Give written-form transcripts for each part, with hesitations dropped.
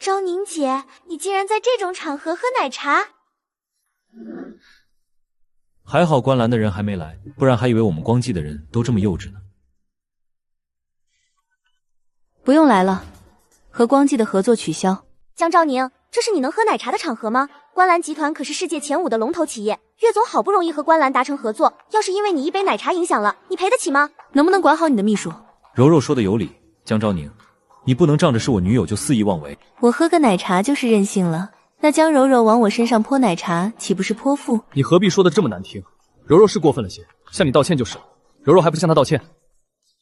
昭宁姐，你竟然在这种场合喝奶茶？还好观澜的人还没来，不然还以为我们光记的人都这么幼稚呢。不用来了，和光记的合作取消。江昭宁，这是你能喝奶茶的场合吗？观澜集团可是世界前5的龙头企业，岳总好不容易和观澜达成合作，要是因为你一杯奶茶影响了，你赔得起吗？能不能管好你的秘书？柔柔说的有理，江昭宁，你不能仗着是我女友就肆意妄为。我喝个奶茶就是任性了，那江柔柔往我身上泼奶茶，岂不是泼妇？你何必说的这么难听？柔柔是过分了些，向你道歉就是了。柔柔还不向她道歉？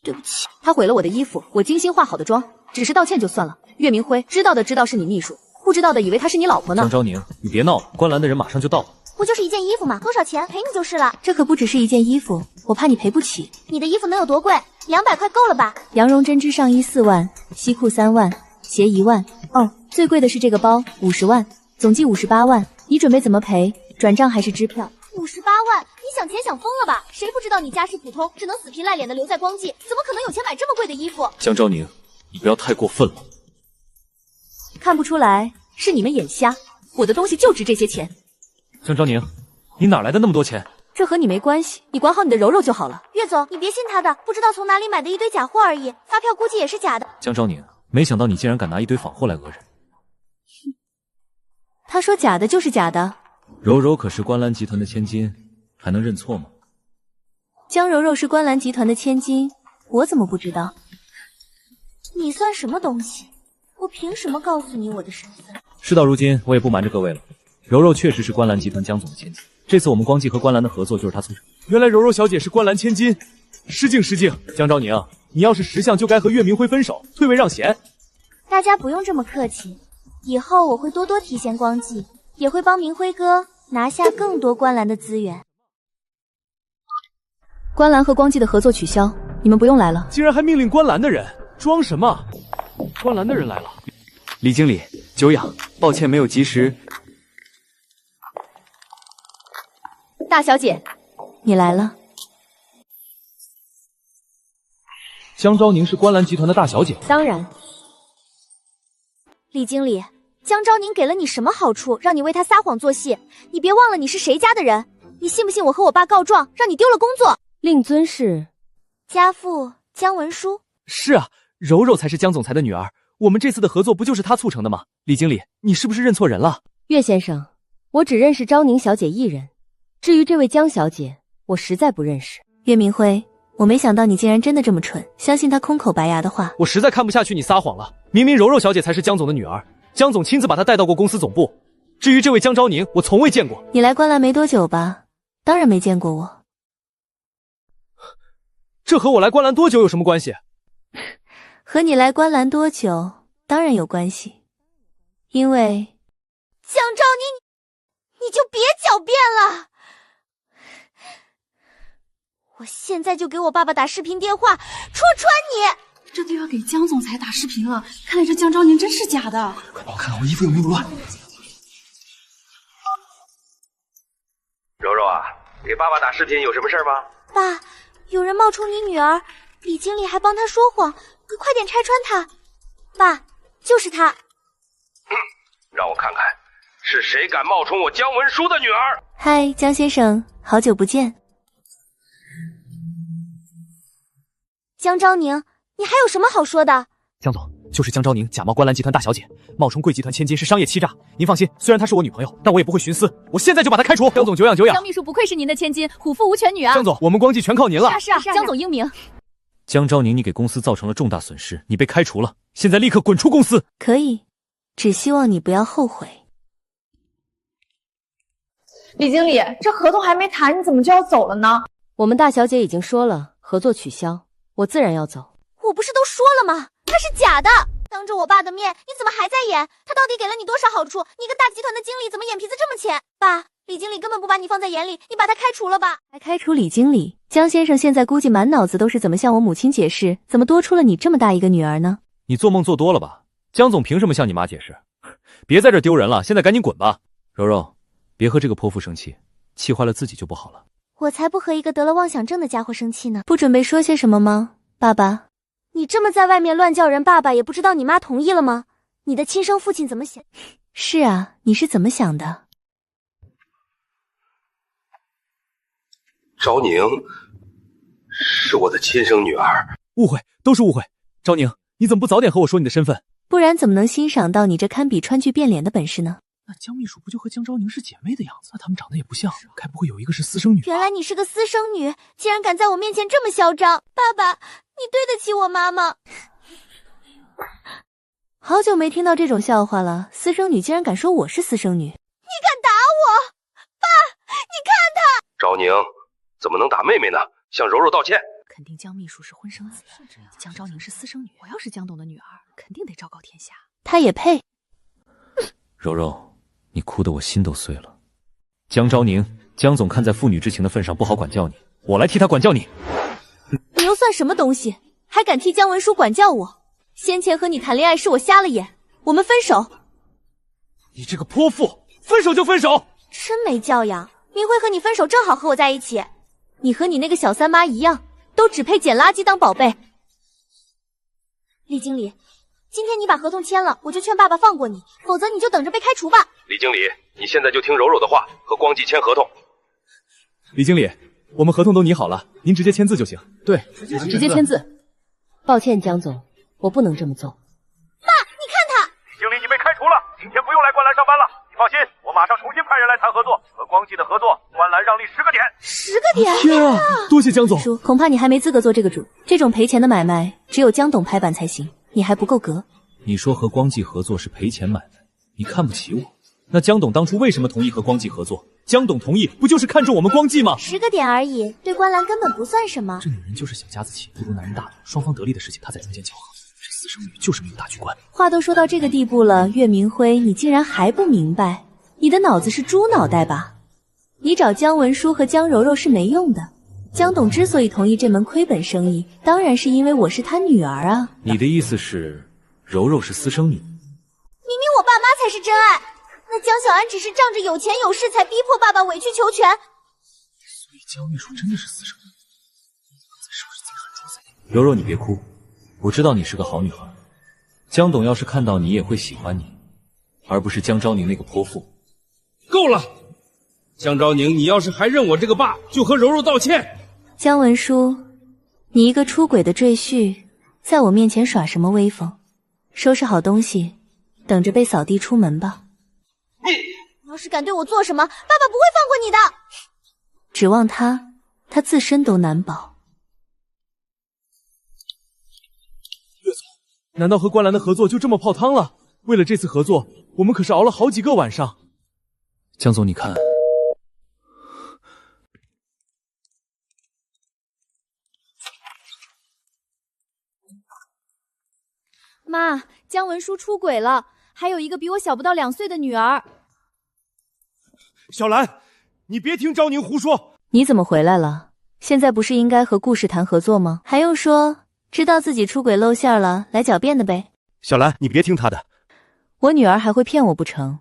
对不起，他毁了我的衣服，我精心化好的妆，只是道歉就算了。岳明辉，知道的知道是你秘书，不知道的以为她是你老婆呢。江昭宁，你别闹了，观澜的人马上就到了。不就是一件衣服吗？多少钱赔你就是了。这可不只是一件衣服，我怕你赔不起。你的衣服能有多贵？200块够了吧？羊绒针织上衣4万，西裤3万，鞋1万。哦，最贵的是这个包，50万，总计58万。你准备怎么赔？转账还是支票？58万，你想钱想疯了吧？谁不知道你家世普通，只能死皮赖脸的留在光记，怎么可能有钱买这么贵的衣服？江昭宁，你不要太过分了。看不出来，是你们眼瞎，我的东西就值这些钱。江昭宁，你哪来的那么多钱？这和你没关系，你管好你的柔柔就好了。岳总，你别信他的，不知道从哪里买的一堆假货而已，发票估计也是假的。江昭宁，没想到你竟然敢拿一堆仿货来讹人。他说假的就是假的。柔柔可是观澜集团的千金，还能认错吗？江柔柔是观澜集团的千金，我怎么不知道？你算什么东西？我凭什么告诉你我的身份？事到如今，我也不瞒着各位了，柔柔确实是观澜集团江总的千金。这次我们光记和观澜的合作就是他促成。原来柔柔小姐是观澜千金，失敬失敬。江昭宁，你要是识相，就该和岳明辉分手，退位让贤。大家不用这么客气，以后我会多多提携光记，也会帮明辉哥拿下更多观澜的资源。观澜和光记的合作取消，你们不用来了。竟然还命令观澜的人，装什么？观澜的人来了。李经理，久仰，抱歉没有及时。大小姐，你来了。江昭宁是观澜集团的大小姐？当然。李经理，江昭宁给了你什么好处，让你为他撒谎做戏？你别忘了你是谁家的人，你信不信我和我爸告状，让你丢了工作？令尊是家父江文书。是啊，柔柔才是江总裁的女儿，我们这次的合作不就是他促成的吗？李经理，你是不是认错人了？岳先生，我只认识昭宁小姐一人，至于这位江小姐，我实在不认识。岳明辉，我没想到你竟然真的这么蠢，相信他空口白牙的话。我实在看不下去你撒谎了，明明柔柔小姐才是江总的女儿，江总亲自把她带到过公司总部。至于这位江昭宁，我从未见过。你来观澜没多久吧？当然没见过我。这和我来观澜多久有什么关系？和你来观澜多久当然有关系，因为江昭宁，你就别狡辩了。我现在就给我爸爸打视频电话，戳穿你！这都要给江总裁打视频了，看来这江昭宁真是假的。快帮我看看我衣服有没有乱。柔柔啊，给爸爸打视频有什么事吗？爸，有人冒充你女儿，李经理还帮他说谎，你快点拆穿他。爸，就是他。让我看看，是谁敢冒充我江文书的女儿？嗨，江先生，好久不见。江昭宁，你还有什么好说的？江总，就是江昭宁假冒观澜集团大小姐，冒充贵集团千金，是商业欺诈。您放心，虽然她是我女朋友，但我也不会徇私，我现在就把她开除。江总久仰久仰。江秘书不愧是您的千金，虎父无犬女啊。江总，我们光记全靠您了。是啊，江总英明。江昭宁，你给公司造成了重大损失，你被开除了，现在立刻滚出公司。可以，只希望你不要后悔。李经理，这合同还没谈，你怎么就要走了呢？我们大小姐已经说了，合作取消，我自然要走。我不是都说了吗？他是假的！当着我爸的面，你怎么还在演？他到底给了你多少好处？你个大集团的经理怎么眼皮子这么浅？爸，李经理根本不把你放在眼里，你把他开除了吧。还开除李经理？江先生现在估计满脑子都是怎么向我母亲解释，怎么多出了你这么大一个女儿呢？你做梦做多了吧？江总凭什么向你妈解释？别在这丢人了，现在赶紧滚吧。柔柔，别和这个泼妇生气，气坏了自己就不好了。我才不和一个得了妄想症的家伙生气呢。不准备说些什么吗，爸爸？你这么在外面乱叫人爸爸，也不知道你妈同意了吗？你的亲生父亲怎么想？是啊，你是怎么想的？昭宁是我的亲生女儿。误会，都是误会。昭宁，你怎么不早点和我说你的身份？不然怎么能欣赏到你这堪比川剧变脸的本事呢？那江秘书不就和江昭宁是姐妹的样子？那她们长得也不像，该不会有一个是私生女吧？原来你是个私生女，竟然敢在我面前这么嚣张！爸爸，你对得起我妈妈。好久没听到这种笑话了，私生女竟然敢说我是私生女。你敢打我？爸，你看他！昭宁怎么能打妹妹呢？向柔柔道歉。肯定江秘书是婚生子，江昭宁是私生女。我要是江董的女儿，肯定得昭告天下。她也配？柔柔，你哭得我心都碎了。江昭宁，江总看在父女之情的份上不好管教你，我来替他管教你。你又算什么东西，还敢替江文书管教我？先前和你谈恋爱是我瞎了眼，我们分手。你这个泼妇，分手就分手！真没教养！明辉和你分手正好和我在一起。你和你那个小三妈一样，都只配捡垃圾当宝贝。李经理，今天你把合同签了，我就劝爸爸放过你，否则你就等着被开除吧。李经理，你现在就听柔柔的话，和光纪签合同。李经理，我们合同都拟好了，您直接签字就行。对，直接签字。抱歉，江总，我不能这么做。爸，你看他！李经理，你被开除了，今天不用来观澜上班了。你放心，我马上重新派人来谈合作，和光纪的合作，观澜让利10个点。10个点！天啊，多谢江总。叔，恐怕你还没资格做这个主，这种赔钱的买卖，只有江董拍板才行，你还不够格。你说和光纪合作是赔钱买卖，你看不起我？那江董当初为什么同意和光纪合作？江董同意不就是看中我们光纪吗？10个点而已，对观澜根本不算什么。这女人就是小家子气，不如男人大度，双方得利的事情她在中间搅和。这私生女就是没有大局观。话都说到这个地步了，岳明辉，你竟然还不明白？你的脑子是猪脑袋吧？你找江文书和江柔柔是没用的。江董之所以同意这门亏本生意，当然是因为我是他女儿啊。你的意思是，柔柔是私生女？明明我爸妈才是真爱，那江小安只是仗着有钱有势才逼迫爸爸委曲求全。所以江秘书真的是私生女？你刚才是不是贼喊捉贼？柔柔，你别哭，我知道你是个好女孩。江董要是看到你也会喜欢你，而不是江昭宁那个泼妇。够了，江昭宁，你要是还认我这个爸，就和柔柔道歉。江文书，你一个出轨的赘婿，在我面前耍什么威风？收拾好东西，等着被扫地出门吧。你要是敢对我做什么，爸爸不会放过你的。指望他自身都难保。岳总，难道和观澜的合作就这么泡汤了？为了这次合作，我们可是熬了好几个晚上。江总，你看，妈，江文书出轨了，还有一个比我小不到2岁的女儿。小兰，你别听昭宁胡说。你怎么回来了？现在不是应该和顾氏谈合作吗？还用说？知道自己出轨露馅了，来狡辩的呗。小兰，你别听他的。我女儿还会骗我不成？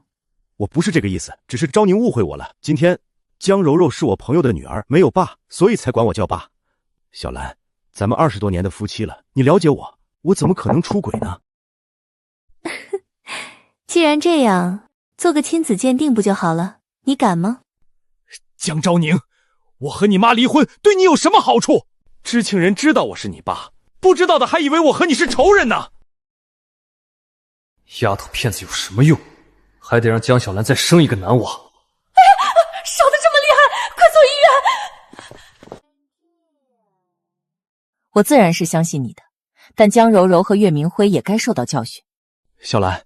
我不是这个意思，只是昭宁误会我了。今天江柔柔是我朋友的女儿，没有爸，所以才管我叫爸。小兰，咱们20多年的夫妻了，你了解我，我怎么可能出轨呢？既然这样，做个亲子鉴定不就好了？你敢吗？江昭宁，我和你妈离婚对你有什么好处？知情人知道我是你爸，不知道的还以为我和你是仇人呢。丫头片子有什么用？还得让江小兰再生一个男娃。烧得这么厉害，快送医院！我自然是相信你的，但江柔柔和岳明辉也该受到教训。小兰，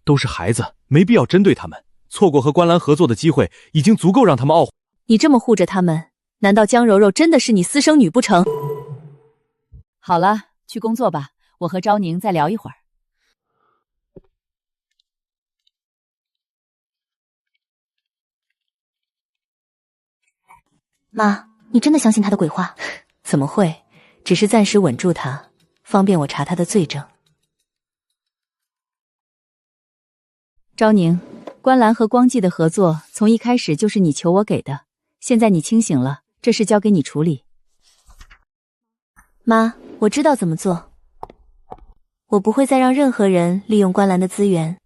都是孩子，没必要针对他们。错过和观澜合作的机会，已经足够让他们懊悔。你这么护着他们，难道江柔柔真的是你私生女不成？好了，去工作吧，我和昭宁再聊一会儿。妈，你真的相信他的鬼话？怎么会？只是暂时稳住他，方便我查他的罪证。昭宁，观澜和光纪的合作从一开始就是你求我给的，现在你清醒了，这事交给你处理。妈，我知道怎么做。我不会再让任何人利用观澜的资源。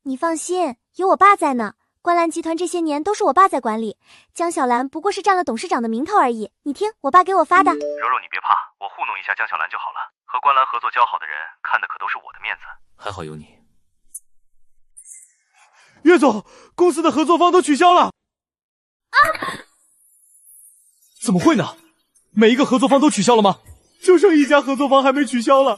你放心，有我爸在呢。观澜集团这些年都是我爸在管理，江小兰不过是占了董事长的名头而已。你听，我爸给我发的。柔柔，你别怕，我糊弄一下江小兰就好了。和观澜合作交好的人，看的可都是我的面子。还好有你。岳总，公司的合作方都取消了。啊！怎么会呢？每一个合作方都取消了吗？就剩一家合作方还没取消了。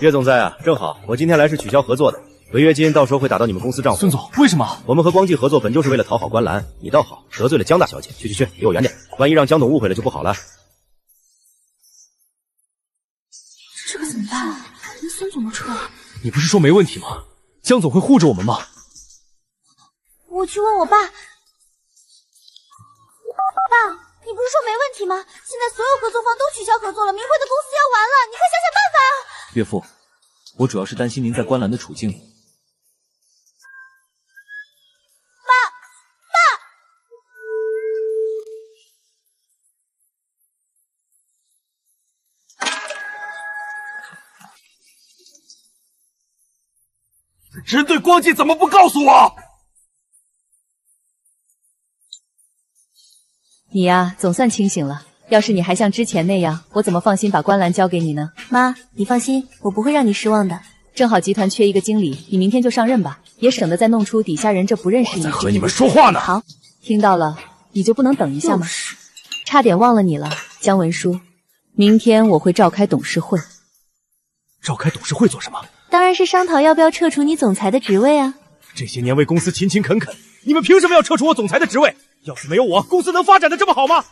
岳总在啊，正好，我今天来是取消合作的。违约金到时候会打到你们公司账户。孙总，为什么？我们和光记合作本就是为了讨好观澜，你倒好，得罪了江大小姐。去，离我远点，万一让江董误会了就不好了。这可怎么办啊？连孙总都撤了。你不是说没问题吗？江总会护着我们吗？我去问我爸。爸，你不是说没问题吗？现在所有合作方都取消合作了，明辉的公司要完了，你快想想办法啊！岳父，我主要是担心您在观澜的处境。针对光记怎么不告诉我？你呀，总算清醒了。要是你还像之前那样，我怎么放心把观澜交给你呢？妈，你放心，我不会让你失望的。正好集团缺一个经理，你明天就上任吧，也省得再弄出底下人这不认识你。我在和你们说话呢。好，听到了，你就不能等一下吗？差点忘了你了，姜文书，明天我会召开董事会。召开董事会做什么？当然是商讨要不要撤除你总裁的职位啊。这些年为公司勤勤恳恳，你们凭什么要撤除我总裁的职位？要是没有我，公司能发展的这么好吗？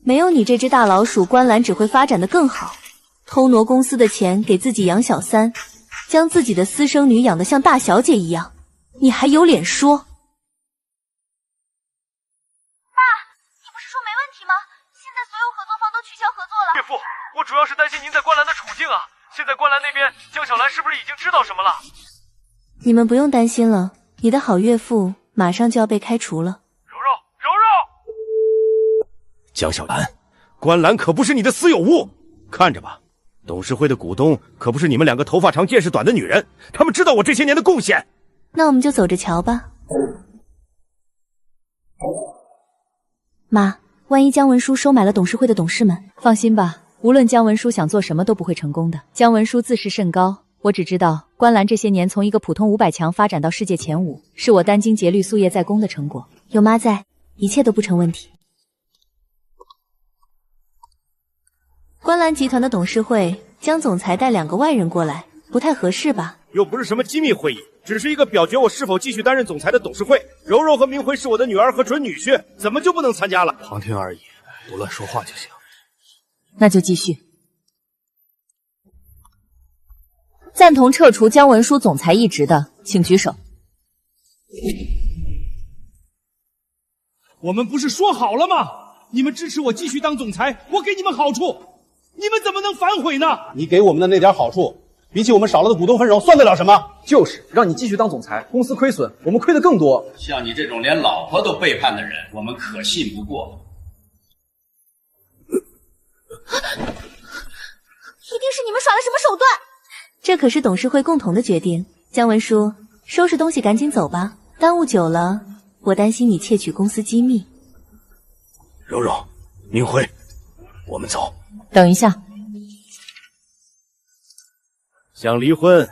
没有你这只大老鼠，观澜只会发展的更好。偷挪公司的钱给自己养小三，将自己的私生女养得像大小姐一样，你还有脸说？爸，你不是说没问题吗？现在所有合作方都取消合作了。岳父，我主要是担心您在观澜的处境啊。现在观澜那边，江小兰是不是已经知道什么了？你们不用担心了，你的好岳父马上就要被开除了。柔柔，江小兰，观澜可不是你的私有物，看着吧。董事会的股东可不是你们两个头发长见识短的女人，他们知道我这些年的贡献。那我们就走着瞧吧。妈，万一姜文书收买了董事会的董事们？放心吧，无论姜文书想做什么都不会成功的。姜文书自视甚高，我只知道观澜这些年从一个普通500强发展到世界前5，是我殚精竭虑夙夜在功的成果。有妈在，一切都不成问题。观澜集团的董事会，江总裁带2个外人过来，不太合适吧？又不是什么机密会议，只是一个表决我是否继续担任总裁的董事会。柔柔和明辉是我的女儿和准女婿，怎么就不能参加了？旁听而已，不乱说话就行。那就继续。赞同撤除姜文书总裁一职的，请举手。我们不是说好了吗？你们支持我继续当总裁，我给你们好处，你们怎么能反悔呢？你给我们的那点好处，比起我们少了的股东分手，算得了什么？就是让你继续当总裁，公司亏损，我们亏得更多。像你这种连老婆都背叛的人，我们可信不过。一定是你们耍了什么手段！这可是董事会共同的决定。姜文书，收拾东西赶紧走吧，耽误久了，我担心你窃取公司机密。柔柔，明辉，我们走。等一下，想离婚？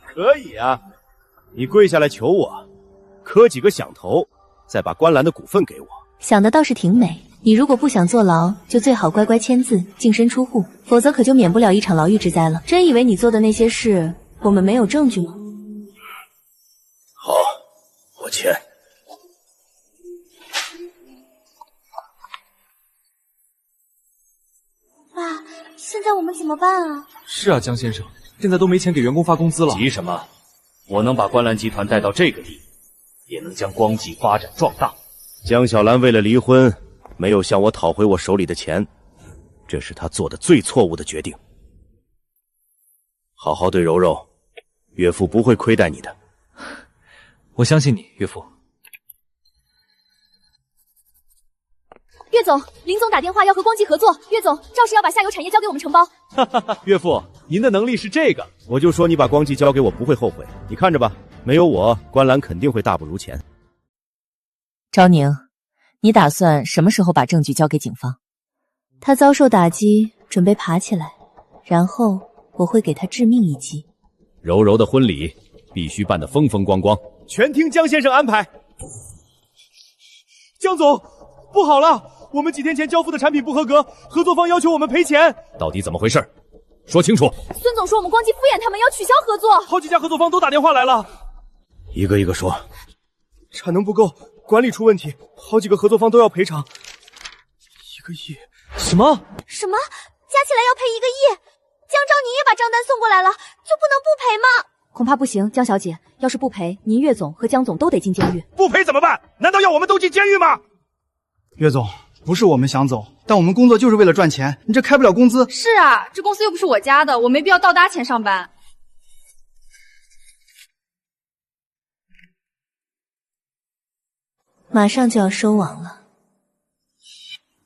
可以啊，你跪下来求我，磕几个响头，再把观澜的股份给我。想的倒是挺美。你如果不想坐牢，就最好乖乖签字，净身出户，否则可就免不了一场牢狱之灾了。真以为你做的那些事，我们没有证据吗？好，我签。爸，现在我们怎么办啊？是啊，江先生，现在都没钱给员工发工资了。急什么？我能把观澜集团带到这个地，也能将光记发展壮大。江小兰为了离婚，没有向我讨回我手里的钱，这是她做的最错误的决定。好好对柔柔，岳父不会亏待你的。我相信你，岳父。岳总，林总打电话要和光记合作，岳总，赵氏要把下游产业交给我们承包。哈哈哈，岳父，您的能力是这个，我就说你把光记交给我不会后悔。你看着吧，没有我，观澜肯定会大不如前。昭宁，你打算什么时候把证据交给警方？他遭受打击，准备爬起来，然后我会给他致命一击。柔柔的婚礼必须办得风风光光，全听江先生安排。江总，不好了，我们几天前交付的产品不合格，合作方要求我们赔钱。到底怎么回事？说清楚。孙总说我们光记敷衍他们，要取消合作。好几家合作方都打电话来了，一个一个说。产能不够，管理出问题，好几个合作方都要赔偿1个亿。什么？什么？加起来要赔1个亿？江昭宁也把账单送过来了，就不能不赔吗？恐怕不行，江小姐，要是不赔，您岳总和江总都得进监狱。不赔怎么办？难道要我们都进监狱吗？岳总，不是我们想走，但我们工作就是为了赚钱，你这开不了工资。是啊，这公司又不是我家的，我没必要倒搭钱上班。马上就要收网了。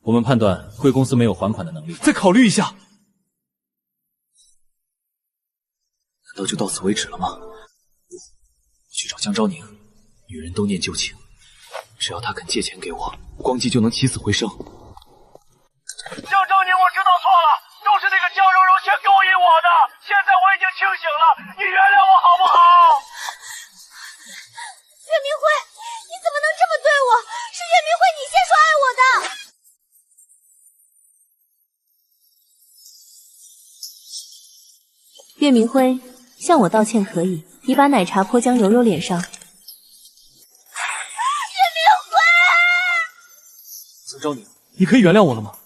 我们判断贵公司没有还款的能力，再考虑一下。难道就到此为止了吗？我去找江昭宁，女人都念旧情，只要她肯借钱给我，光记就能起死回生。江昭宁，我知道错了，都是那个江柔柔先勾引我的，现在我已经清醒了，你原谅我好不好？岳明辉，你怎么能这么对我？是岳明辉你先说爱我的。岳明辉，向我道歉可以，你把奶茶泼江柔柔脸上。岳明辉，江昭宁，你可以原谅我了吗？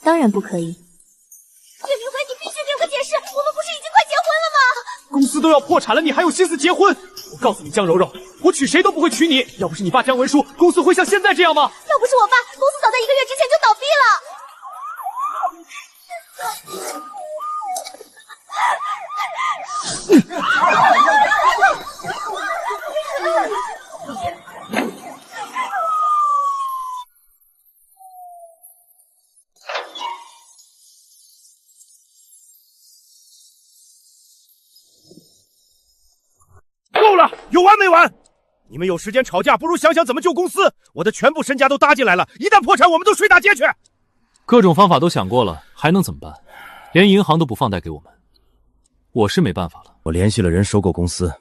当然不可以。岳明辉，你必须给我解释，我们不是已经快结婚了吗？公司都要破产了，你还有心思结婚？我告诉你，江柔柔，我娶谁都不会娶你。要不是你爸江文书，公司会像现在这样吗？要不是我爸，公司早在1个月之前就倒闭了。够了，有完没完？你们有时间吵架，不如想想怎么救公司。我的全部身家都搭进来了，一旦破产，我们都睡大街去。各种方法都想过了，还能怎么办？连银行都不放贷给我们，我是没办法了。我联系了人收购公司，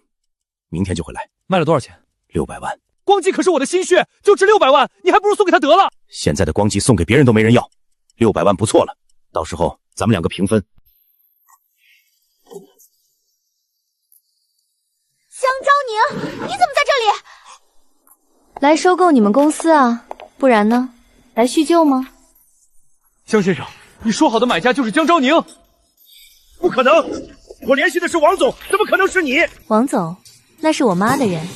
明天就会来。卖了多少钱？600万。光记可是我的心血，就值600万，你还不如送给他得了。现在的光记送给别人都没人要，600万不错了，到时候咱们2个平分。江昭宁，你怎么在这里？来收购你们公司啊？不然呢？来叙旧吗？江先生，你说好的买家就是江昭宁？不可能，我联系的是王总，怎么可能是你？王总，那是我妈的人。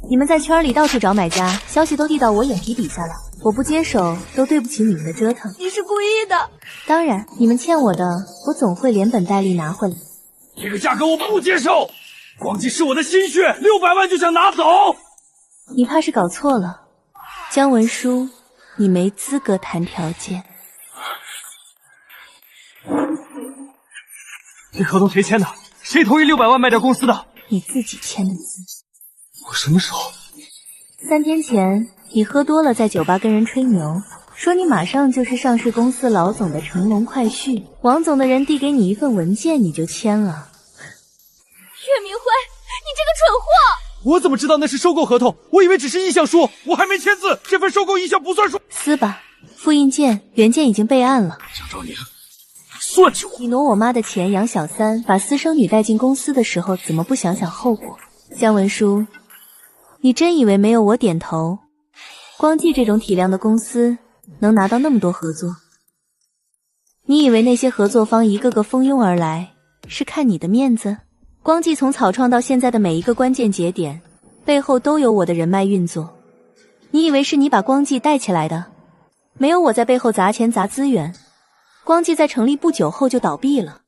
你们在圈里到处找买家，消息都递到我眼皮底下了，我不接手，都对不起你们的折腾。你是故意的。当然，你们欠我的，我总会连本带利拿回来。这个价格我不接受，光记是我的心血，600万就想拿走？你怕是搞错了，江文书，你没资格谈条件。这合同谁签的？谁同意600万卖掉公司的？你自己签的字。我什么时候？3天前，你喝多了，在酒吧跟人吹牛，说你马上就是上市公司老总的乘龙快婿。王总的人递给你一份文件，你就签了。岳明辉，你这个蠢货！我怎么知道那是收购合同？我以为只是意向书，我还没签字。这份收购意向不算数。撕吧，复印件、原件已经备案了。江昭宁，算计我！你挪我妈的钱养小三，把私生女带进公司的时候，怎么不想想后果？江文书，你真以为没有我点头，光记这种体量的公司能拿到那么多合作？你以为那些合作方一个个蜂拥而来，是看你的面子？光记从草创到现在的每一个关键节点，背后都有我的人脉运作。你以为是你把光记带起来的？没有我在背后砸钱砸资源，光记在成立不久后就倒闭了。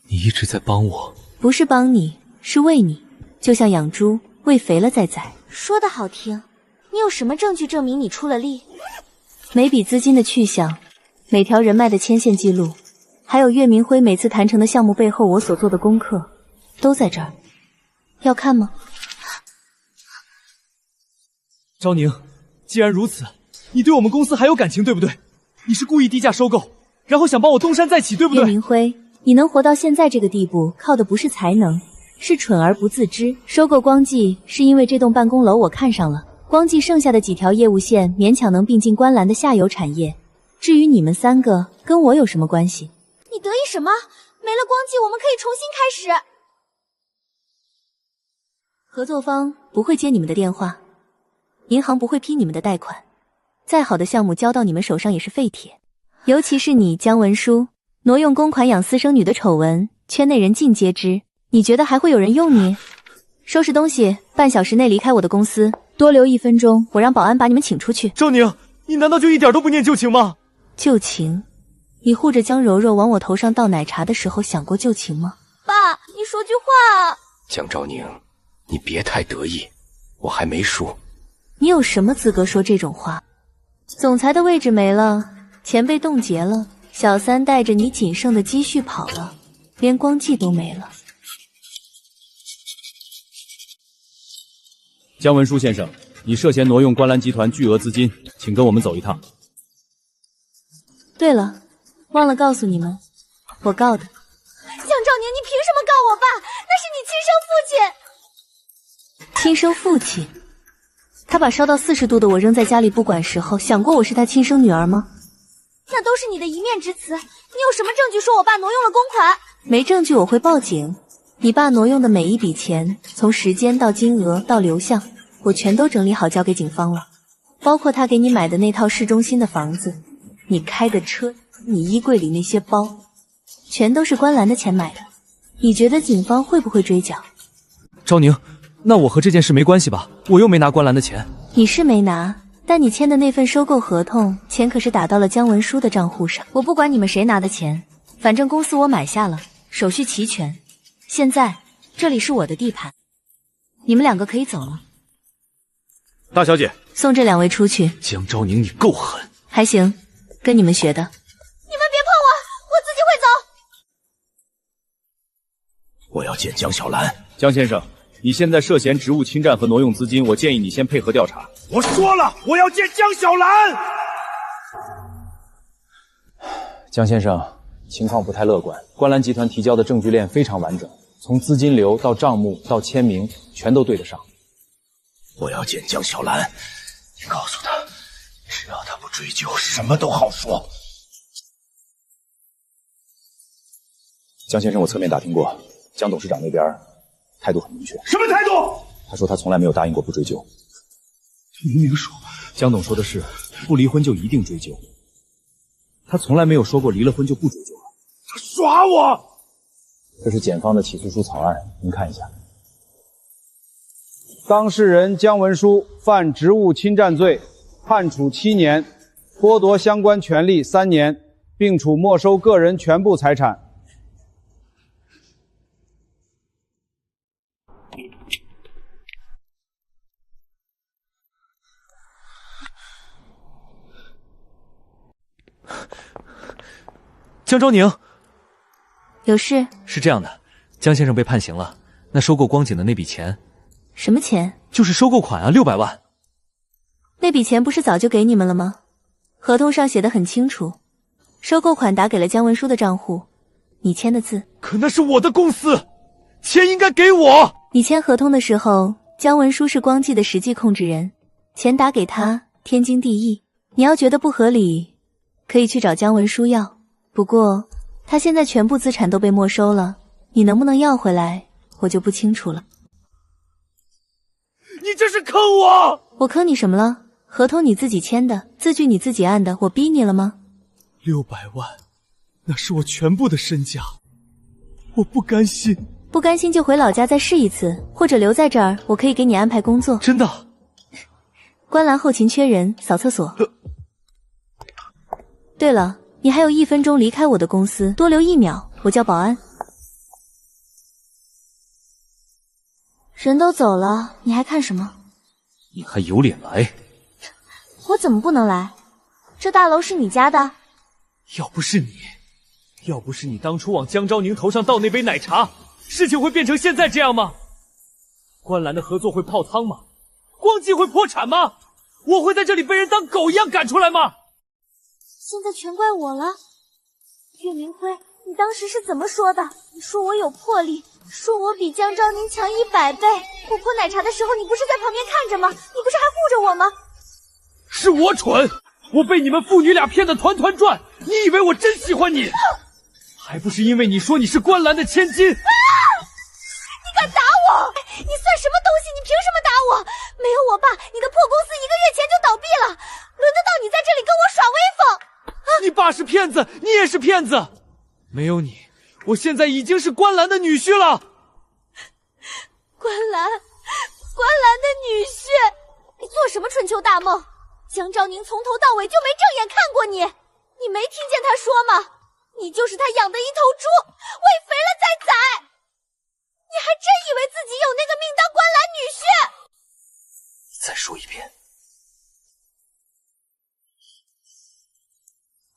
你一直在帮我。不是帮你，是喂你，就像养猪，喂肥了再宰。说的好听，你有什么证据证明你出了力？每笔资金的去向，每条人脉的牵线记录，还有岳明辉每次谈成的项目背后我所做的功课，都在这儿。要看吗？昭宁，既然如此，你对我们公司还有感情，对不对？你是故意低价收购，然后想帮我东山再起，对不对？岳明辉，你能活到现在这个地步，靠的不是才能，是蠢而不自知。收购光记是因为这栋办公楼我看上了，光记剩下的几条业务线勉强能并进观澜的下游产业。至于你们3个，跟我有什么关系？你得意什么？没了光记，我们可以重新开始。合作方不会接你们的电话，银行不会批你们的贷款，再好的项目交到你们手上也是废铁。尤其是你姜文书挪用公款养私生女的丑闻，圈内人尽皆知，你觉得还会有人用你？收拾东西，半小时内离开我的公司，多留1分钟，我让保安把你们请出去。昭宁，你难道就一点都不念旧情吗？旧情？你护着江柔柔往我头上倒奶茶的时候想过旧情吗？爸，你说句话啊！江昭宁，你别太得意，我还没输。你有什么资格说这种话？总裁的位置没了，钱被冻结了，小三带着你仅剩的积蓄跑了，连光记都没了。姜文书先生，你涉嫌挪用观澜集团巨额资金，请跟我们走一趟。对了，忘了告诉你们，我告的。江昭宁，你凭什么告我爸？那是你亲生父亲。亲生父亲？他把烧到40度的我扔在家里不管时候，想过我是他亲生女儿吗？那都是你的一面之词，你有什么证据说我爸挪用了公款？没证据我会报警。你爸挪用的每一笔钱，从时间到金额到流向，我全都整理好交给警方了，包括他给你买的那套市中心的房子，你开的车，你衣柜里那些包，全都是观澜的钱买的。你觉得警方会不会追缴？昭宁，那我和这件事没关系吧？我又没拿观澜的钱。你是没拿，但你签的那份收购合同，钱可是打到了姜文书的账户上。我不管你们谁拿的钱，反正公司我买下了，手续齐全。现在这里是我的地盘，你们2个可以走了。大小姐，送这2位出去。江昭宁，你够狠。还行，跟你们学的。你们别碰我，我自己会走。我要见江小兰。江先生，你现在涉嫌职务侵占和挪用资金，我建议你先配合调查。我说了，我要见江小兰。江先生，情况不太乐观。观澜集团提交的证据链非常完整，从资金流到账目到签名，全都对得上。我要见江小兰，你告诉他，只要他不追究，什么都好说。江先生，我侧面打听过，江董事长那边态度很明确。什么态度？他说他从来没有答应过不追究。明明说，江董说的是不离婚就一定追究，他从来没有说过离了婚就不追究了。他耍我！这是检方的起诉书草案，您看一下。当事人姜文书犯职务侵占罪，判处7年，剥夺相关权利3年，并处没收个人全部财产。江昭宁，有事？是这样的，江先生被判刑了，那收购光景的那笔钱。什么钱？就是收购款啊，600万。那笔钱不是早就给你们了吗？合同上写的很清楚，收购款打给了姜文书的账户，你签的字。可那是我的公司，钱应该给我。你签合同的时候，姜文书是光记的实际控制人，钱打给他天经地义。你要觉得不合理，可以去找姜文书要。不过他现在全部资产都被没收了，你能不能要回来，我就不清楚了。你这是坑我！我坑你什么了？合同你自己签的，字据你自己按的，我逼你了吗？600万，那是我全部的身家，我不甘心。不甘心就回老家再试一次，或者留在这儿，我可以给你安排工作。真的？观澜后勤缺人，扫厕所。对了，你还有1分钟离开我的公司，多留1秒，我叫保安。人都走了，你还看什么？你还有脸来？我怎么不能来？这大楼是你家的？要不是你当初往江昭宁头上倒那杯奶茶，事情会变成现在这样吗？观澜的合作会泡汤吗？光季会破产吗？我会在这里被人当狗一样赶出来吗？现在全怪我了。岳明辉，你当时是怎么说的？你说我有魄力，说我比江昭宁强100倍。我泼奶茶的时候，你不是在旁边看着吗？你不是还护着我吗？是我蠢，我被你们父女俩骗得团团转。你以为我真喜欢你？还不是因为你说你是观澜的千金。你敢打我？你算什么东西？你凭什么打我？没有我爸，你的破公司1个月前就倒闭了，轮得到你在这里跟我耍威风？你爸是骗子，你也是骗子。没有你，我现在已经是观澜的女婿了。观澜的女婿，你做什么春秋大梦？江昭宁从头到尾就没正眼看过你，你没听见他说吗？你就是他养的一头猪，喂肥了再宰。你还真以为自己有那个命当观澜女婿？再说一遍，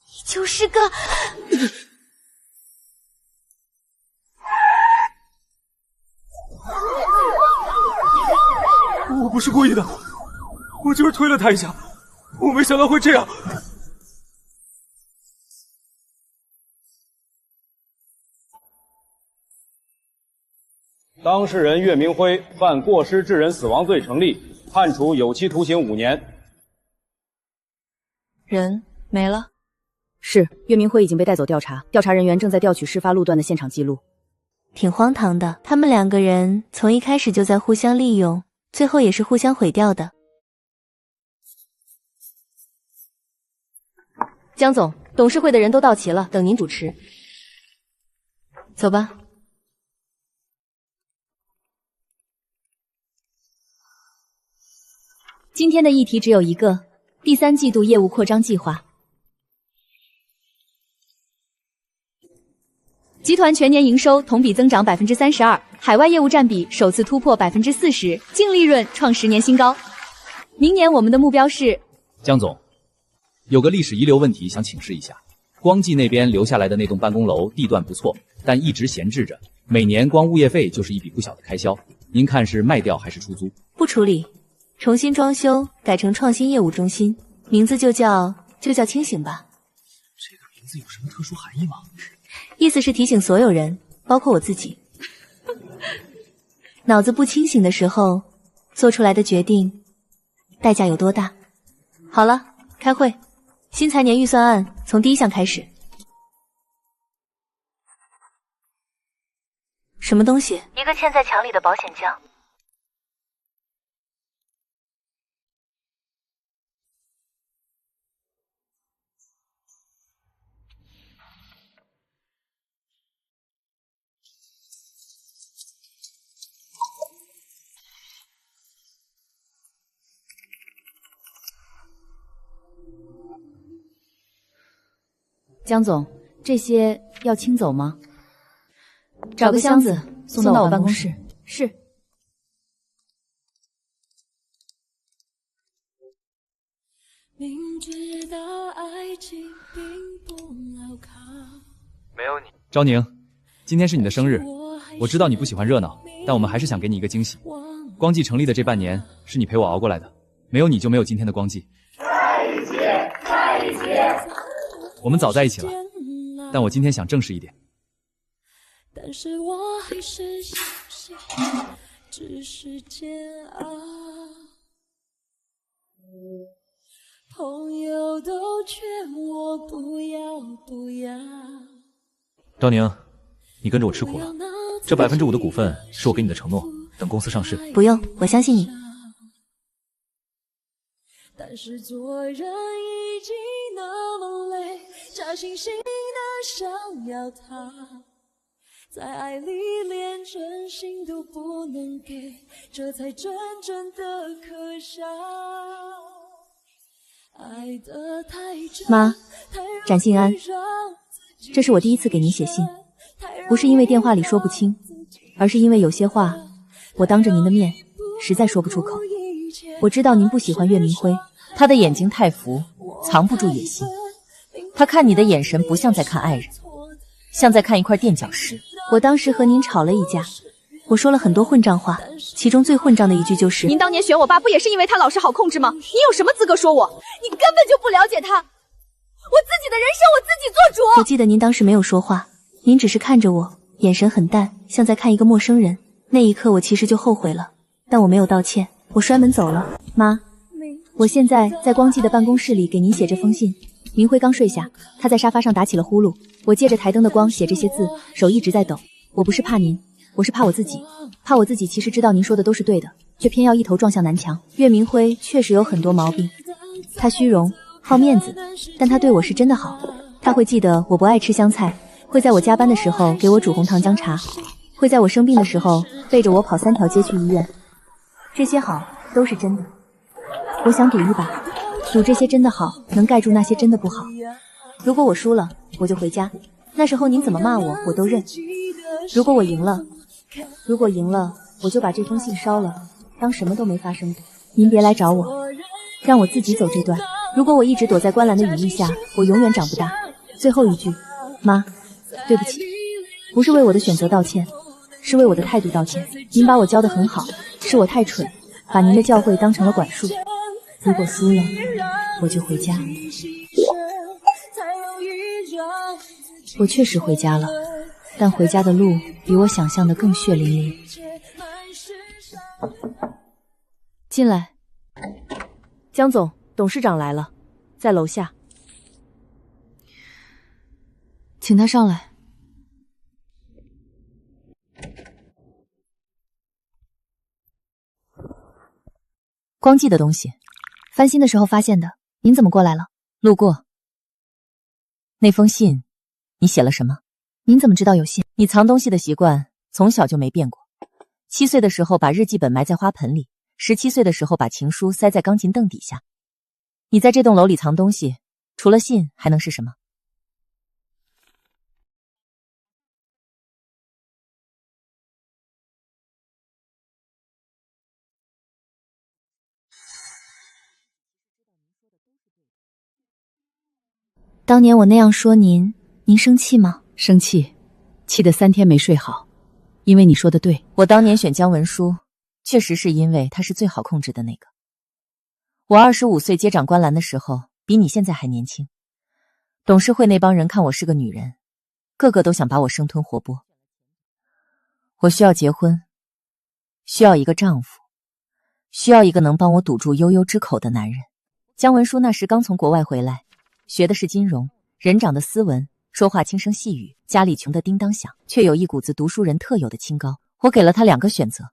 你就是个……我不是故意的，我就是推了他一下，我没想到会这样。当事人岳明辉犯过失致人死亡罪成立，判处有期徒刑5年。人没了。是，岳明辉已经被带走调查，调查人员正在调取事发路段的现场记录。挺荒唐的，他们2个人从一开始就在互相利用，最后也是互相毁掉的。江总，董事会的人都到齐了，等您主持。走吧。今天的议题只有一个：第3季度业务扩张计划。集团全年营收同比增长32%，海外业务占比首次突破40%，净利润创10年新高。明年我们的目标是……江总，有个历史遗留问题想请示一下。光记那边留下来的那栋办公楼地段不错，但一直闲置着，每年光物业费就是一笔不小的开销。您看是卖掉还是出租？不处理，重新装修，改成创新业务中心，名字就叫清醒吧。这个名字有什么特殊含义吗？意思是提醒所有人，包括我自己，脑子不清醒的时候做出来的决定代价有多大。好了，开会。新财年预算案从第1项开始。什么东西？一个嵌在墙里的保险箱。江总，这些要清走吗？找个箱子送到我办公室。是。明知道爱情并不牢靠。没有你，昭宁，今天是你的生日，我知道你不喜欢热闹，但我们还是想给你一个惊喜。光记成立的这半年，是你陪我熬过来的，没有你就没有今天的光记。在一起，在一起。我们早在一起了，但我今天想正式一点。但是我还是相信，只是煎熬。朋友都劝我不要不要。昭宁，你跟着我吃苦了。这5%的股份是我给你的承诺，等公司上市。不用，我相信你。但是做人已经那么累，假惺惺的想要他，在爱里连真心都不能给，这才真正的可笑。爱得太真，妈，展信安，这是我第1次给您写信，不是因为电话里说不清，而是因为有些话我当着您的面实在说不出口。我知道您不喜欢岳明辉，他的眼睛太浮，藏不住野心。他看你的眼神不像在看爱人，像在看一块垫脚石。我当时和您吵了一架，我说了很多混账话，其中最混账的一句就是您当年选我爸不也是因为他老实好控制吗？你有什么资格说我？你根本就不了解他，我自己的人生我自己做主。我记得您当时没有说话，您只是看着我，眼神很淡，像在看一个陌生人。那一刻我其实就后悔了，但我没有道歉，我摔门走了。妈，我现在在光记的办公室里给您写这封信。明辉刚睡下，他在沙发上打起了呼噜，我借着台灯的光写这些字，手一直在抖。我不是怕您，我是怕我自己，怕我自己其实知道您说的都是对的，却偏要一头撞向南墙。岳明辉确实有很多毛病，他虚荣好面子，但他对我是真的好。他会记得我不爱吃香菜，会在我加班的时候给我煮红糖姜茶，会在我生病的时候背着我跑3条街去医院。这些好都是真的。我想赌一把，赌这些真的好能盖住那些真的不好。如果我输了，我就回家，那时候您怎么骂我，我都认。如果赢了，我就把这封信烧了，当什么都没发生过。您别来找我，让我自己走这段。如果我一直躲在观澜的羽翼下，我永远长不大。最后一句，妈，对不起，不是为我的选择道歉，是为我的态度道歉。您把我教得很好，是我太蠢，把您的教诲当成了管束。如果输了，我就回家。我确实回家了，但回家的路比我想象的更血淋淋。进来。江总，董事长来了，在楼下。请他上来。光记的东西，翻新的时候发现的。您怎么过来了？路过。那封信，你写了什么？您怎么知道有信？你藏东西的习惯从小就没变过。7岁的时候把日记本埋在花盆里，17岁的时候把情书塞在钢琴凳底下。你在这栋楼里藏东西，除了信还能是什么？当年我那样说您生气吗？生气，气得3天没睡好。因为你说的对，我当年选姜文书，确实是因为他是最好控制的那个。我25岁接掌观澜的时候，比你现在还年轻。董事会那帮人看我是个女人，个个都想把我生吞活剥。我需要结婚，需要一个丈夫，需要一个能帮我堵住悠悠之口的男人。姜文书那时刚从国外回来，学的是金融，人长得斯文，说话轻声细语，家里穷得叮当响，却有一股子读书人特有的清高。我给了他2个选择，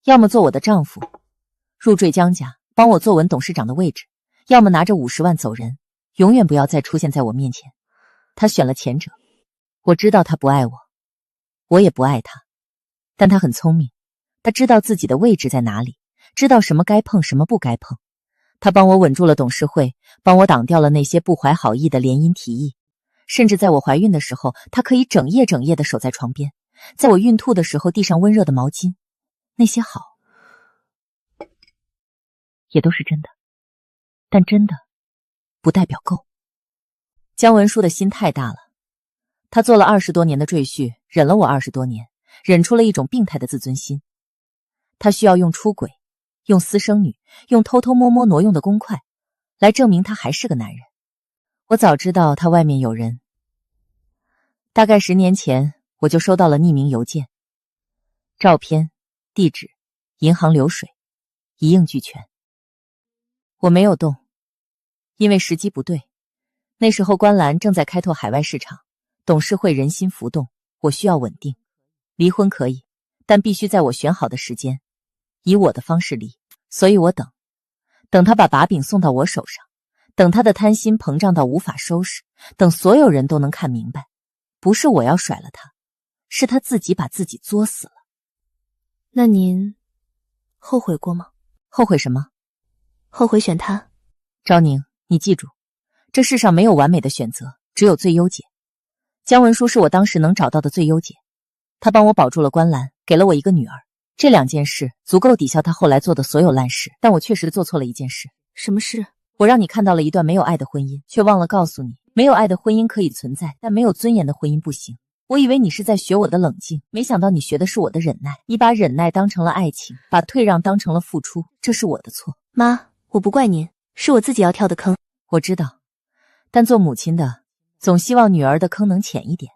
要么做我的丈夫，入赘姜家，帮我坐稳董事长的位置，要么拿着50万走人，永远不要再出现在我面前。他选了前者。我知道他不爱我，我也不爱他，但他很聪明，他知道自己的位置在哪里，知道什么该碰，什么不该碰。他帮我稳住了董事会，帮我挡掉了那些不怀好意的联姻提议。甚至在我怀孕的时候，他可以整夜的守在床边，在我孕吐的时候递上温热的毛巾。那些好也都是真的，但真的不代表够。姜文书的心太大了，他做了20多年的赘婿，忍了我20多年，忍出了一种病态的自尊心。他需要用出轨，用私生女，用偷偷摸摸挪用的公筷来证明他还是个男人。我早知道他外面有人，大概10年前我就收到了匿名邮件，照片、地址、银行流水一应俱全。我没有动，因为时机不对。那时候观澜正在开拓海外市场，董事会人心浮动，我需要稳定。离婚可以，但必须在我选好的时间，以我的方式离。所以我等他把把柄送到我手上，等他的贪心膨胀到无法收拾，等所有人都能看明白，不是我要甩了他，是他自己把自己作死了。那您后悔过吗？后悔什么？后悔选他。昭宁，你记住，这世上没有完美的选择，只有最优解。姜文书是我当时能找到的最优解，他帮我保住了观澜，给了我一个女儿。这2件事足够抵消他后来做的所有烂事，但我确实做错了一件事。什么事？我让你看到了一段没有爱的婚姻，却忘了告诉你，没有爱的婚姻可以存在，但没有尊严的婚姻不行。我以为你是在学我的冷静，没想到你学的是我的忍耐。你把忍耐当成了爱情，把退让当成了付出，这是我的错。妈，我不怪您，是我自己要跳的坑。我知道，但做母亲的总希望女儿的坑能浅一点。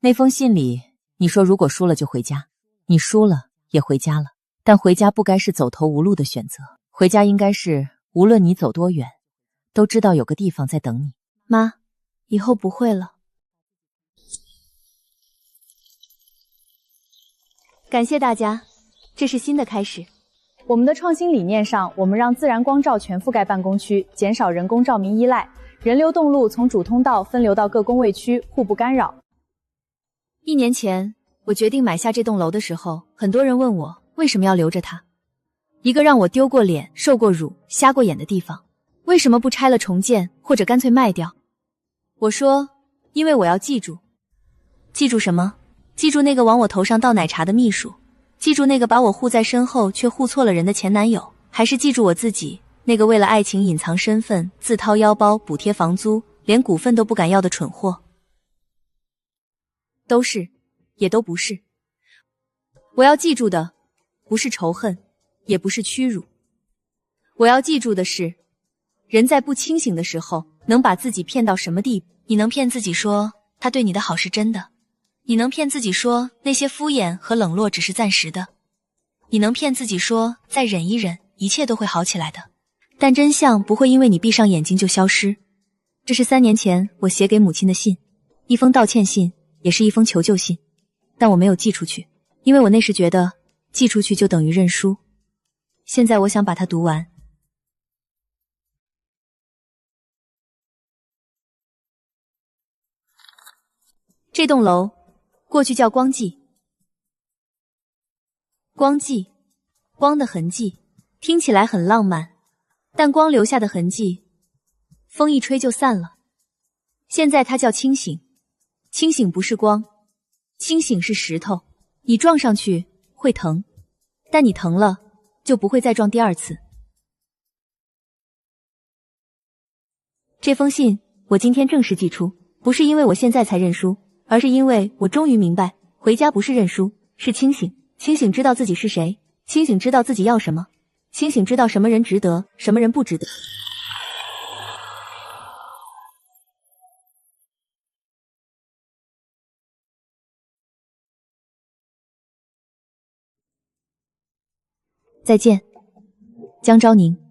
那封信里你说如果输了就回家，你输了也回家了，但回家不该是走投无路的选择，回家应该是无论你走多远，都知道有个地方在等你。妈，以后不会了。感谢大家，这是新的开始。我们的创新理念上，我们让自然光照全覆盖办公区，减少人工照明依赖，人流动路从主通道分流到各工位区，互不干扰。1年前，我决定买下这栋楼的时候，很多人问我为什么要留着它，一个让我丢过脸、受过辱、瞎过眼的地方，为什么不拆了重建，或者干脆卖掉？我说，因为我要记住。记住什么？记住那个往我头上倒奶茶的秘书，记住那个把我护在身后却护错了人的前男友，还是记住我自己，那个为了爱情隐藏身份，自掏腰包补贴房租，连股份都不敢要的蠢货？都是，也都不是。我要记住的，不是仇恨，也不是屈辱。我要记住的是，人在不清醒的时候，能把自己骗到什么地步？你能骗自己说他对你的好是真的，你能骗自己说那些敷衍和冷落只是暂时的，你能骗自己说再忍一忍，一切都会好起来的。但真相不会因为你闭上眼睛就消失。这是3年前我写给母亲的信，一封道歉信，也是一封求救信，但我没有寄出去，因为我那时觉得寄出去就等于认输。现在我想把它读完。这栋楼过去叫光记，光记，光的痕迹，听起来很浪漫，但光留下的痕迹，风一吹就散了。现在它叫清醒，清醒不是光，清醒是石头，你撞上去会疼，但你疼了就不会再撞第2次。这封信我今天正式寄出，不是因为我现在才认输，而是因为我终于明白，回家不是认输，是清醒。清醒知道自己是谁，清醒知道自己要什么，清醒知道什么人值得，什么人不值得。再见，江昭宁。